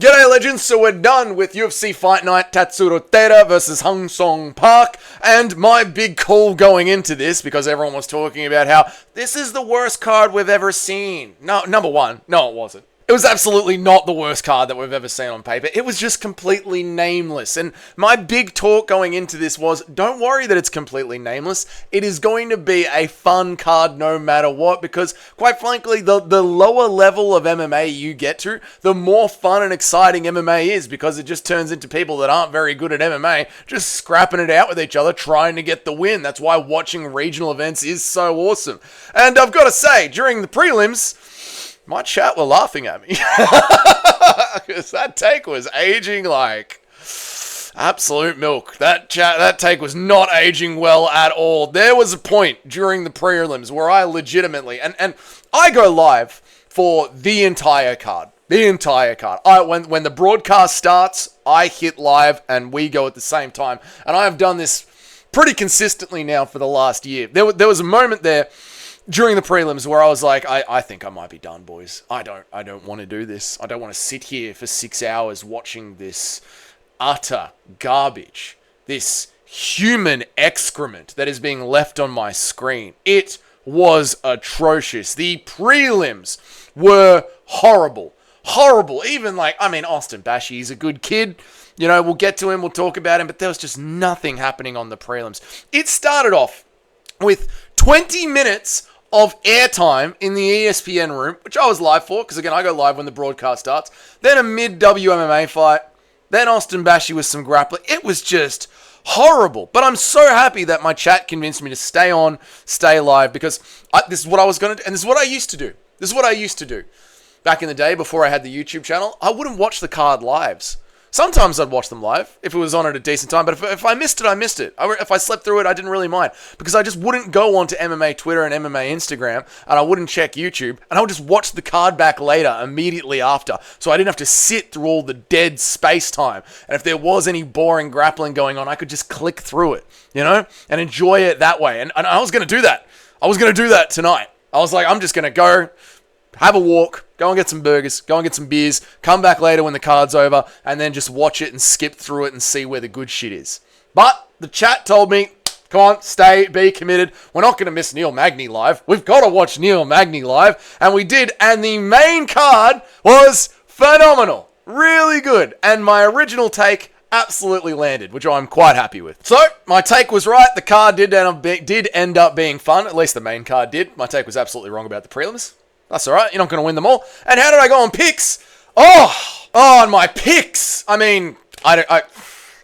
G'day legends, so we're done with UFC Fight Night Tatsuro Taira versus Hang Song Park, and my big call going into this, because everyone was talking about how this is the worst card we've ever seen. No, number one, no it wasn't. It was absolutely not the worst card that we've ever seen on paper. It was just completely nameless. And my big talk going into this was, don't worry that it's completely nameless. It is going to be a fun card no matter what, because quite frankly, the lower level of MMA you get to, the more fun and exciting MMA is, because it just turns into people that aren't very good at MMA just scrapping it out with each other, trying to get the win. That's why watching regional events is so awesome. And I've got to say, during the prelims, my chat were laughing at me because that take was aging like absolute milk. That take was not aging well at all. There was a point during the prelims where I legitimately, and I go live for the entire card. When the broadcast starts, I hit live and we go at the same time. And I have done this pretty consistently now for the last year. There was a moment there during the prelims where I was like, I think I might be done, boys. I don't want to do this. I don't want to sit here for 6 hours watching this utter garbage, this human excrement that is being left on my screen. It was atrocious. The prelims were horrible. Horrible. Even Austin Bashi, he's a good kid. You know, we'll get to him, we'll talk about him, but there was just nothing happening on the prelims. It started off with 20 minutes of airtime in the ESPN room, which I was live for, because again, I go live when the broadcast starts. Then a mid-WMMA fight. Then Austin Bashi with some grappling. It was just horrible. But I'm so happy that my chat convinced me to stay on, stay live, because this is what I was going to do, and this is what I used to do. Back in the day, before I had the YouTube channel, I wouldn't watch the card lives. Sometimes I'd watch them live if it was on at a decent time, but if I missed it, I missed it. If I slept through it, I didn't really mind, because I just wouldn't go onto MMA Twitter and MMA Instagram, and I wouldn't check YouTube, and I would just watch the card back later, immediately after, so I didn't have to sit through all the dead space time, and if there was any boring grappling going on, I could just click through it, you know, and enjoy it that way, and I was going to do that. I was going to do that tonight. I was like, I'm just going to go have a walk, go and get some burgers, go and get some beers, come back later when the card's over, and then just watch it and skip through it and see where the good shit is. But the chat told me, come on, stay, be committed. We're not going to miss Neil Magny live. We've got to watch Neil Magny live. And we did. And the main card was phenomenal. Really good. And my original take absolutely landed, which I'm quite happy with. So, my take was right. The card did end up being fun. At least the main card did. My take was absolutely wrong about the prelims. That's all right. You're not going to win them all. And how did I go on picks? On my picks. I mean, I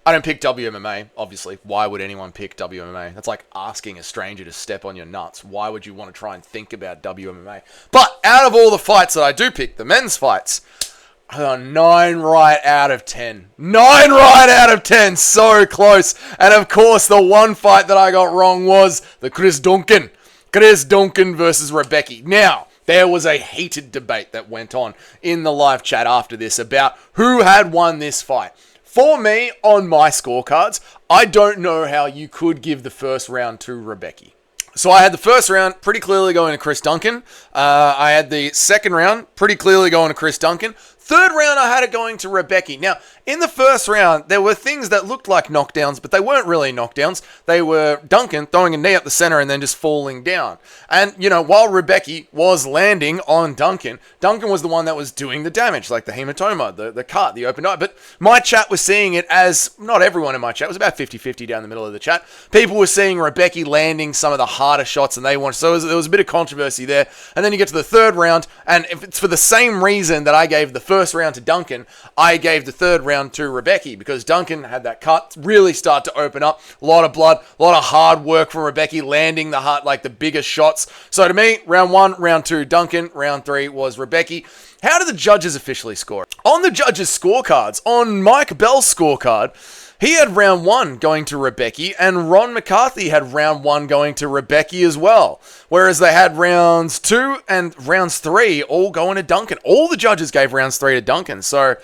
don't pick WMMA, obviously. Why would anyone pick WMMA? That's like asking a stranger to step on your nuts. Why would you want to try and think about WMMA? But out of all the fights that I do pick, the men's fights, I got 9 right out of 10. 9 right out of 10. So close. And of course, the one fight that I got wrong was the Chris Duncan. Chris Duncan versus Rebecki. Now, there was a heated debate that went on in the live chat after this about who had won this fight. For me, on my scorecards, I don't know how you could give the first round to Rebecki. So I had the first round pretty clearly going to Chris Duncan. I had the second round pretty clearly going to Chris Duncan. Third round, I had it going to Rebecki. Now, in the first round, there were things that looked like knockdowns, but they weren't really knockdowns. They were Duncan throwing a knee up the center and then just falling down. And, you know, while Rebecki was landing on Duncan, Duncan was the one that was doing the damage, like the hematoma, the cut, the open eye. But my chat was seeing it as, not everyone in my chat, it was about 50-50 down the middle of the chat. People were seeing Rebecki landing some of the harder shots than they wanted. So there was a bit of controversy there. And then you get to the third round, and if it's for the same reason that I gave the first round to Duncan, I gave the third round to Rebecki, because Duncan had that cut really start to open up. A lot of blood, a lot of hard work from Rebecki, landing the hard, like the biggest shots. So to me, round 1, round 2, Duncan, round 3 was Rebecki. How did the judges officially score? On the judges' scorecards, on Mike Bell's scorecard, he had round 1 going to Rebecki, and Ron McCarthy had round 1 going to Rebecki as well. Whereas they had rounds 2 and rounds 3 all going to Duncan. All the judges gave rounds 3 to Duncan. So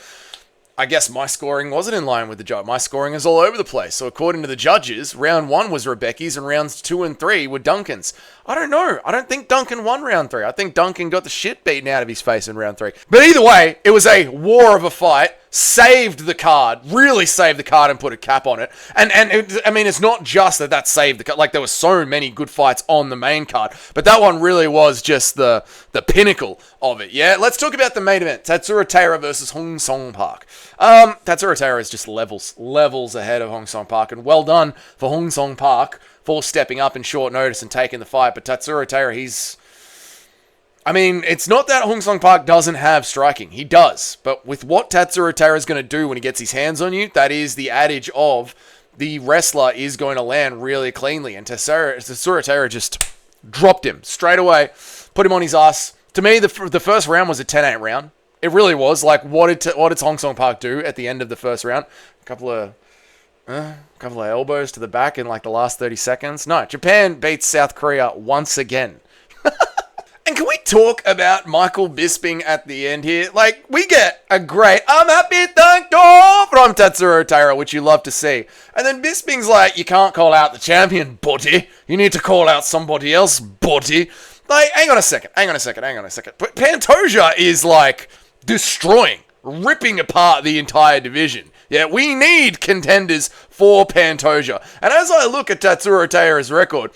I guess my scoring wasn't in line with the judge. My scoring is all over the place. So according to the judges, round 1 was Rebecki's and rounds 2 and 3 were Duncan's. I don't know. I don't think Duncan won round 3. I think Duncan got the shit beaten out of his face in round 3. But either way, it was a war of a fight. Saved the card. Really saved the card and put a cap on it. And it's not just that saved the card. Like, there were so many good fights on the main card. But that one really was just the pinnacle of it, yeah? Let's talk about the main event. Tatsuro Taira versus Hong Song Park. Tatsuro Taira is just levels ahead of Hong Song Park. And well done for Hong Song Park for stepping up in short notice and taking the fight. But Tatsuro Taira, it's not that Hong Song Park doesn't have striking. He does. But with what Tatsuro Taira is going to do when he gets his hands on you, that is the adage of the wrestler is going to land really cleanly. And Tatsuro Taira just dropped him straight away, put him on his ass. To me, the first round was a 10-8 round. It really was. Like, what did Hong Song Park do at the end of the first round? A couple of elbows to the back in like the last 30 seconds. No, Japan beats South Korea once again. And can we talk about Michael Bisping at the end here? Like, we get a great "I'm happy, thank you" from Tatsuro Taira, which you love to see. And then Bisping's like, you can't call out the champion, buddy. You need to call out somebody else, buddy. Like, hang on a second. But Pantoja is like destroying, ripping apart the entire division. Yeah, we need contenders for Pantoja. And as I look at Tatsuro Taira's record,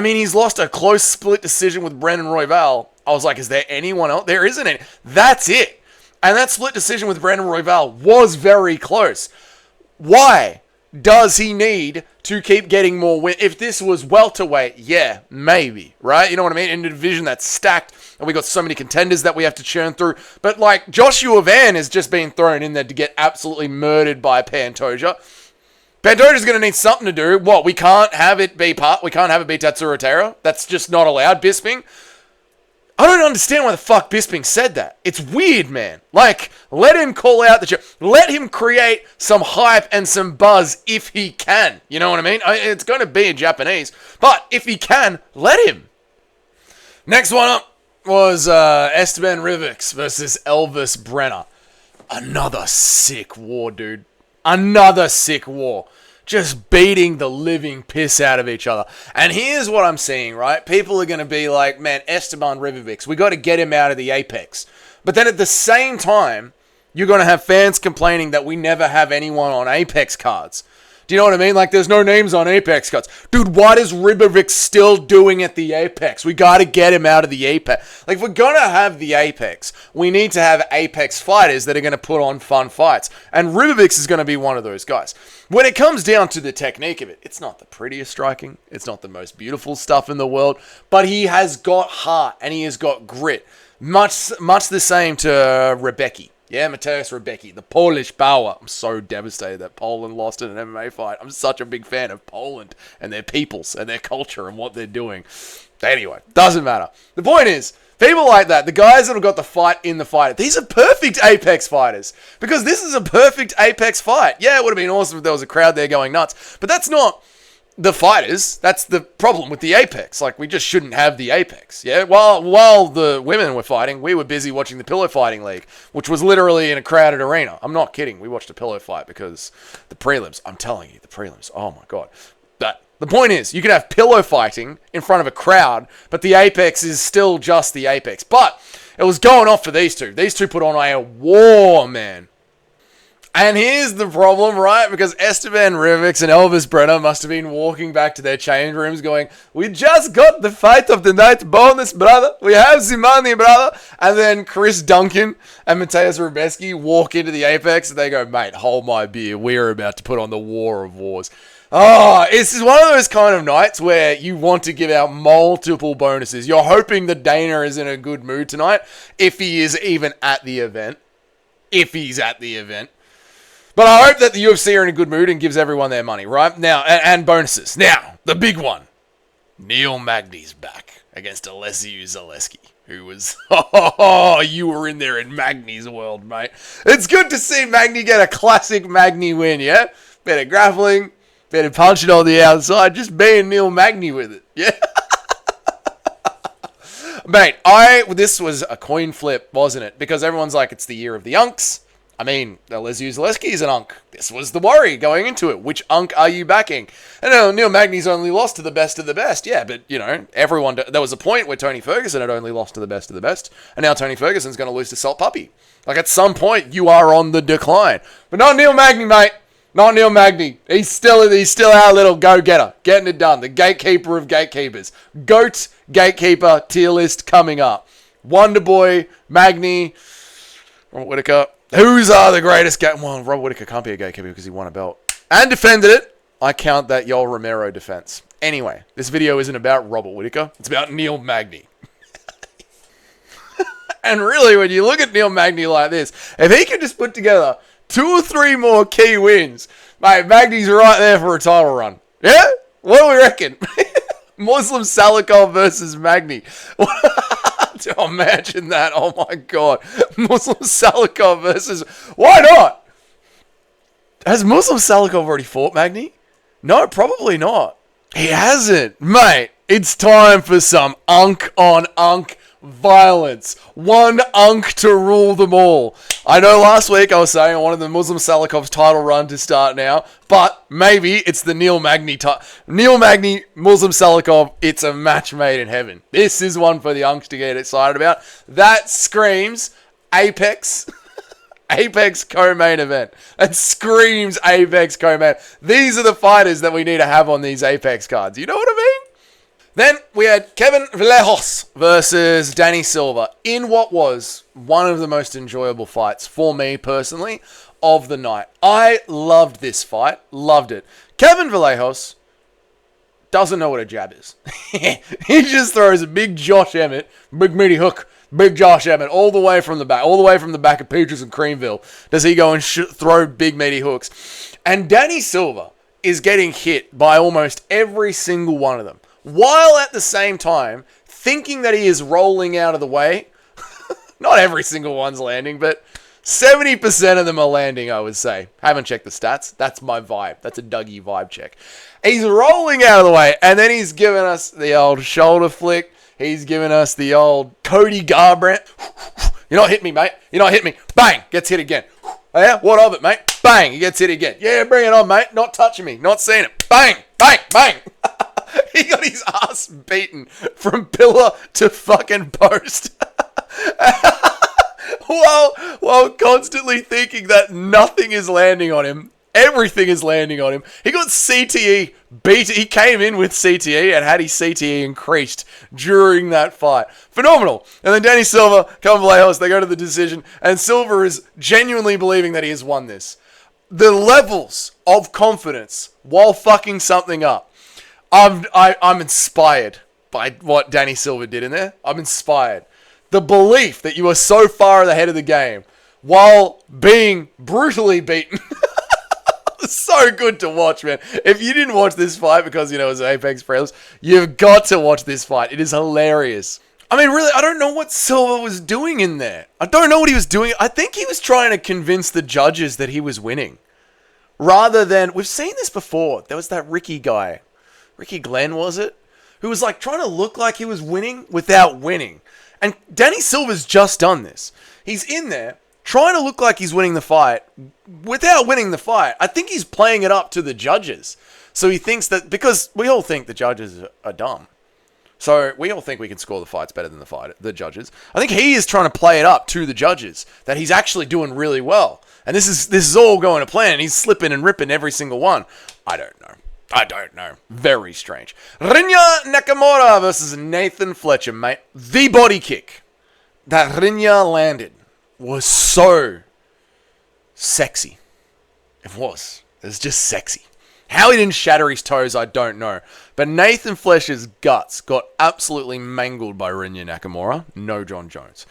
he's lost a close split decision with Brandon Royval. I was like, is there anyone else? There isn't any. That's it. And that split decision with Brandon Royval was very close. Why does he need to keep getting more wins? If this was welterweight, yeah, maybe, right? You know what I mean? In a division that's stacked, and we got so many contenders that we have to churn through. But like, Joshua Van is just being thrown in there to get absolutely murdered by Pantoja. Pantoja's going to need something to do. What? We can't have it be Tatsuro Taira? That's just not allowed, Bisping? I don't understand why the fuck Bisping said that. It's weird, man. Like, let him call out the... Let him create some hype and some buzz if he can. You know what I mean? It's going to be in Japanese. But if he can, let him. Next one up was Esteban Rivix versus Elvis Brenner. Another sick war, dude. Another sick war. Just beating the living piss out of each other. And here's what I'm seeing, right? People are going to be like, man, Esteban Rivix, we got to get him out of the Apex. But then at the same time, you're going to have fans complaining that we never have anyone on Apex cards. Do you know what I mean? Like, there's no names on Apex cards. Dude, what is Ribovik still doing at the Apex? We got to get him out of the Apex. Like, if we're going to have the Apex, we need to have Apex fighters that are going to put on fun fights. And Ribovik is going to be one of those guys. When it comes down to the technique of it, it's not the prettiest striking. It's not the most beautiful stuff in the world. But he has got heart and he has got grit. Much the same to Rebecki. Yeah, Mateusz Rebecki, the Polish power. I'm so devastated that Poland lost in an MMA fight. I'm such a big fan of Poland and their peoples and their culture and what they're doing. Anyway, doesn't matter. The point is, people like that, the guys that have got the fight in the fight, these are perfect Apex fighters. Because this is a perfect Apex fight. Yeah, it would have been awesome if there was a crowd there going nuts. But that's not the fighters. That's the problem with the Apex. Like, we just shouldn't have the Apex. Yeah, while the women were fighting, we were busy watching the Pillow Fighting League, which was literally in a crowded arena. I'm not kidding. We watched a pillow fight because the prelims. I'm telling you, the prelims. Oh my god. But the point is, you can have pillow fighting in front of a crowd, but the Apex is still just the Apex. But it was going off for these two. These two put on a war, man. And here's the problem, right? Because Esteban Rivix and Elvis Brenner must have been walking back to their change rooms going, we just got the fight of the night bonus, brother. We have the money, brother. And then Chris Duncan and Mateusz Rebecki walk into the Apex and they go, mate, hold my beer. We're about to put on the war of wars. Oh, it's one of those kind of nights where you want to give out multiple bonuses. You're hoping that Dana is in a good mood tonight, if he is even at the event. If he's at the event. But I hope that the UFC are in a good mood and gives everyone their money, right? Now, and bonuses. Now, the big one. Neil Magny's back against Alessio Zaleski, who was, you were in there in Magny's world, mate. It's good to see Magny get a classic Magny win, yeah? Bit of grappling, bit of punching on the outside, just being Neil Magny with it, yeah? Mate, this was a coin flip, wasn't it? Because everyone's like, it's the year of the Unks. I mean, Leslie Zaleski is an unk. This was the worry going into it. Which unk are you backing? And Neil Magny's only lost to the best of the best. Yeah, but, everyone... There was a point where Tony Ferguson had only lost to the best of the best. And now Tony Ferguson's going to lose to Salt Puppy. Like, at some point, you are on the decline. But not Neil Magny, mate. Not Neil Magny. He's still our little go-getter. Getting it done. The gatekeeper of gatekeepers. GOAT gatekeeper tier list coming up. Wonder Boy, Magny, Robert Whittaker. Who's are the greatest Well, Robert Whittaker can't be a gatekeeper because he won a belt. And defended it. I count that Yoel Romero defense. Anyway, this video isn't about Robert Whittaker. It's about Neil Magny. And really, when you look at Neil Magny like this, if he can just put together 2 or 3 more key wins, mate, Magny's right there for a title run. Yeah? What do we reckon? Muslim Salikov versus Magny. Imagine that. Oh my god. Muslim Salikov versus... Why not? Has Muslim Salikov already fought Magny? No, probably not. He hasn't. Mate, it's time for some unk on unk violence. One unk to rule them all. I know last week I was saying I wanted the Muslim Salikov's title run to start now, but maybe it's the Neil Magny Neil Magny, Muslim Salikov, it's a match made in heaven. This is one for the unks to get excited about. That screams Apex. Apex co-main event. That screams Apex co-main. These are the fighters that we need to have on these Apex cards. You know what I mean? Then we had Kevin Vallejo versus Danny Silva in what was one of the most enjoyable fights for me personally of the night. I loved this fight. Loved it. Kevin Vallejo doesn't know what a jab is. He just throws a big Josh Emmett, big meaty hook, big Josh Emmett, all the way from the back of Peaches and Creamville. Does he go and throw big meaty hooks? And Danny Silva is getting hit by almost every single one of them, while at the same time thinking that he is rolling out of the way. Not every single one's landing, but 70% of them are landing, I would say. Haven't checked the stats. That's my vibe. That's a Dougie vibe check. He's rolling out of the way, and then he's giving us the old shoulder flick. He's giving us the old Cody Garbrandt. You're not hitting me, mate. You're not hitting me. Bang! Gets hit again. Oh, yeah? What of it, mate? Bang! He gets hit again. Yeah, bring it on, mate. Not touching me. Not seeing it. Bang! Bang! Bang! He got his ass beaten from pillar to fucking post. while constantly thinking that nothing is landing on him. Everything is landing on him. He got CTE beat. He came in with CTE and had his CTE increased during that fight. Phenomenal. And then Danny Silva, Kevin Vallejo, they go to the decision, and Silva is genuinely believing that he has won this. The levels of confidence while fucking something up. I'm inspired by what Danny Silva did in there. I'm inspired. The belief that you are so far ahead of the game while being brutally beaten. So good to watch, man. If you didn't watch this fight because, it was an Apex Prelims, you've got to watch this fight. It is hilarious. I mean, really, I don't know what Silva was doing in there. I don't know what he was doing. I think he was trying to convince the judges that he was winning. Rather than, we've seen this before. There was that Ricky guy. Ricky Glenn, was it? Who was like trying to look like he was winning without winning. And Danny Silva's just done this. He's in there trying to look like he's winning the fight without winning the fight. I think he's playing it up to the judges. So he thinks that, because we all think the judges are dumb. So we all think we can score the fights better than the judges. I think he is trying to play it up to the judges, that he's actually doing really well. And this is all going to plan. He's slipping and ripping every single one. I don't know. Very strange. Rinya Nakamura versus Nathan Fletcher, mate. The body kick that Rinya landed was so sexy. It was just sexy. How he didn't shatter his toes, I don't know. But Nathan Fletcher's guts got absolutely mangled by Rinya Nakamura. No John Jones.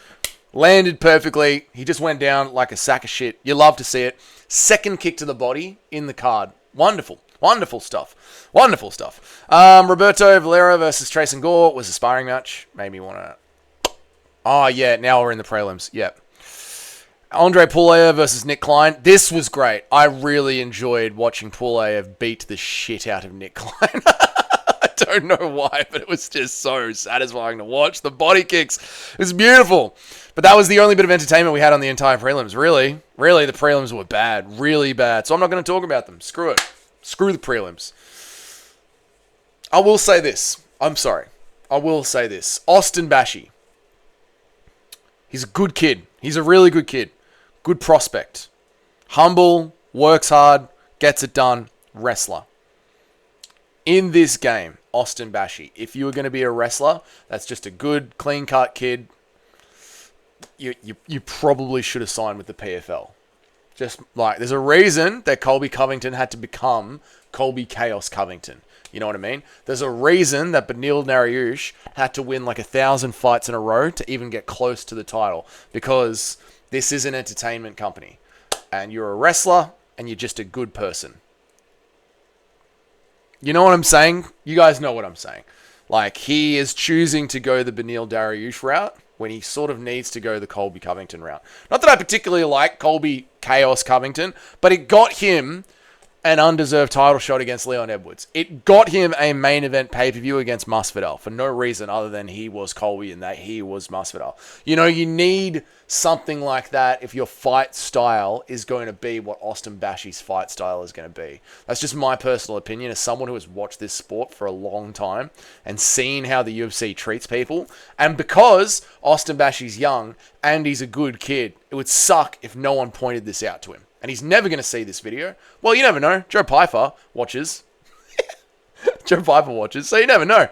Landed perfectly. He just went down like a sack of shit. You love to see it. Second kick to the body in the card. Wonderful. Wonderful stuff. Wonderful stuff. Roberto Valera versus Trace and Gore was a sparring match. Made me want to... Oh, yeah. Now we're in the prelims. Yep. Andre Pulev versus Nick Klein. This was great. I really enjoyed watching Pulev beat the shit out of Nick Klein. I don't know why, but it was just so satisfying to watch. The body kicks. It was beautiful. But that was the only bit of entertainment we had on the entire prelims. Really, the prelims were bad. Really bad. So I'm not going to talk about them. Screw it. Screw the prelims. I will say this. I'm sorry. I will say this. Austin Bashi. He's a good kid. He's a really good kid. Good prospect. Humble, works hard, gets it done, wrestler. In this game, Austin Bashi, if you were going to be a wrestler, that's just a good, clean-cut kid, you probably should have signed with the PFL. Just like, there's a reason that Colby Covington had to become Colby Chaos Covington. You know what I mean? There's a reason that Beneil Dariush had to win like 1,000 fights in a row to even get close to the title. Because this is an entertainment company. And you're a wrestler, and you're just a good person. You know what I'm saying? You guys know what I'm saying. Like, he is choosing to go the Beneil Dariush route when he sort of needs to go the Colby Covington route. Not that I particularly like Colby Chaos Covington, but it got him an undeserved title shot against Leon Edwards. It got him a main event pay-per-view against Masvidal for no reason other than he was Colby and that he was Masvidal. You know, you need something like that if your fight style is going to be what Austin Bashi's fight style is going to be. That's just my personal opinion as someone who has watched this sport for a long time and seen how the UFC treats people. And because Austin Bashi's young and he's a good kid, it would suck if no one pointed this out to him. And he's never going to see this video. Well, you never know. Joe Pyfer watches. Joe Pyfer watches, so you never know.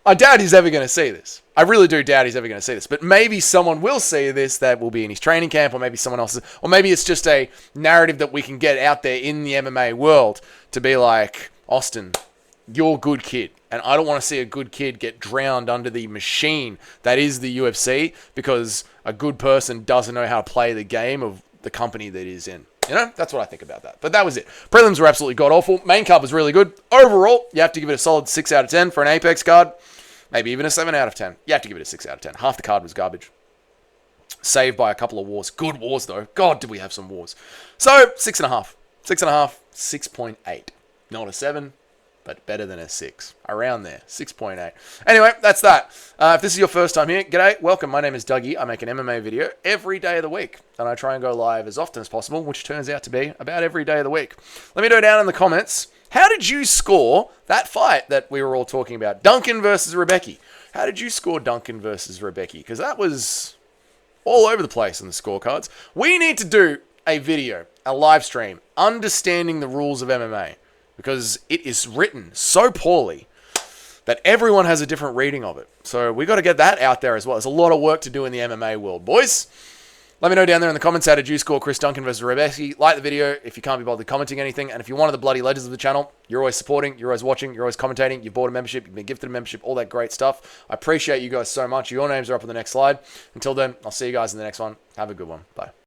I doubt he's ever going to see this. I really do doubt he's ever going to see this. But maybe someone will see this that will be in his training camp, or maybe someone else, or maybe it's just a narrative that we can get out there in the MMA world to be like, Austin, you're a good kid. And I don't want to see a good kid get drowned under the machine that is the UFC because a good person doesn't know how to play the game of the company that he's in. You know, that's what I think about that. But that was it. Prelims were absolutely god-awful. Main card was really good. Overall, you have to give it a solid 6 out of 10 for an Apex card. Maybe even a 7 out of 10. You have to give it a 6 out of 10. Half the card was garbage. Saved by a couple of wars. Good wars, though. God, did we have some wars. So, 6.5. 6.5, 6.8. Not a 7, but better than a 6. Around there. 6.8. Anyway, that's that. If this is your first time here, g'day, welcome. My name is Dougie. I make an MMA video every day of the week. And I try and go live as often as possible, which turns out to be about every day of the week. Let me know down in the comments, how did you score that fight that we were all talking about? Duncan versus Rebecki. How did you score Duncan versus Rebecki? Because that was all over the place in the scorecards. We need to do a video, a live stream, understanding the rules of MMA. Because it is written so poorly that everyone has a different reading of it. So we got to get that out there as well. There's a lot of work to do in the MMA world, boys. Let me know down there in the comments, how did you score Chris Duncan versus Rebecki? Like the video if you can't be bothered commenting anything. And if you're one of the bloody legends of the channel, you're always supporting, you're always watching, you're always commentating, you've bought a membership, you've been gifted a membership, all that great stuff. I appreciate you guys so much. Your names are up on the next slide. Until then, I'll see you guys in the next one. Have a good one. Bye.